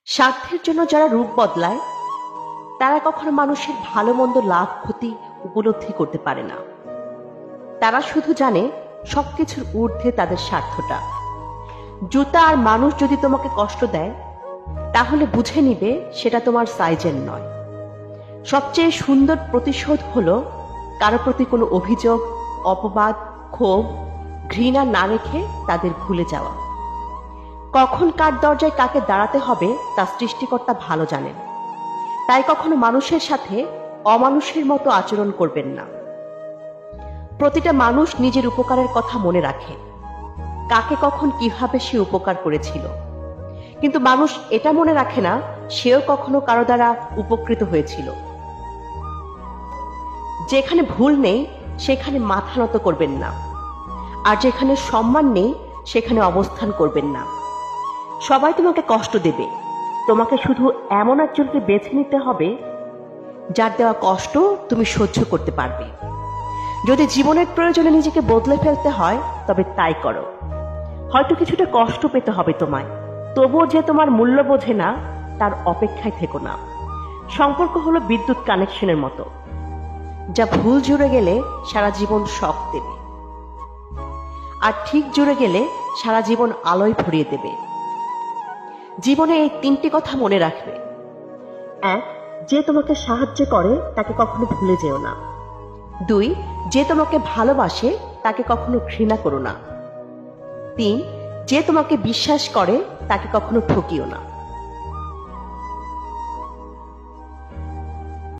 স্বার্থের জন্য যারা রূপ বদলায় তারা কখনো মানুষের ভালো মন্দ লাভ ক্ষতি উপলব্ধি করতে পারে না। তারা শুধু জানে সবকিছুর ঊর্ধ্বে তাদের স্বার্থটা। জুতা আর মানুষ যদি তোমাকে কষ্ট দেয় তাহলে বুঝে নিবে সেটা তোমার সাইজের নয়। সবচেয়ে সুন্দর প্রতিশোধ হলো কারো প্রতি কোনো অভিযোগ, অপবাদ, ক্ষোভ, ঘৃণা না রেখে তাদের ভুলে যাওয়া। কখন কার দরজায় কাকে দাঁড়াতে হবে তা সৃষ্টিকর্তা ভালো জানেন। তাই কখনো মানুষের সাথে অমানুষের মতো আচরণ করবেন না। প্রতিটা মানুষ নিজের উপকারের কথা মনে রাখে, কাকে কখন কিভাবে সে উপকার করেছিল, কিন্তু মানুষ এটা মনে রাখে না সেও কখনো কারো দ্বারা উপকৃত হয়েছিল। যেখানে ভুল নেই সেখানে মাথা নত করবেন না, আর যেখানে সম্মান নেই সেখানে অবস্থান করবেন না। সবাই তোমাকে কষ্ট দেবে, তোমাকে শুধু এমন একজনকে বেছে নিতে হবে যার দেওয়া কষ্ট তুমি সহ্য করতে পারবে। যদি জীবনের প্রয়োজনে নিজেকে বদলে ফেলতে হয় তবে তাই করো। হয়তো কিছুটা কষ্ট পেতে হবে তোমায়, তবুও যে তোমার মূল্য বোঝে না তার অপেক্ষায় থেকো না। সম্পর্ক হলো বিদ্যুৎ কানেকশনের মতো, যা ভুল জুড়ে গেলে সারা জীবন শক দেবে, আর ঠিক জুড়ে গেলে সারা জীবন আলোয় ভরিয়ে দেবে। জীবনে এই তিনটি কথা মনে রাখবে। 1. যে তোমাকে সাহায্য করে তাকে কখনো ভুলে যেও না। 2. যে তোমাকে ভালোবাসে তাকে কখনো ঘৃণা করো না। 3. যে তোমাকে বিশ্বাস করে তাকে কখনো ঠকিও না।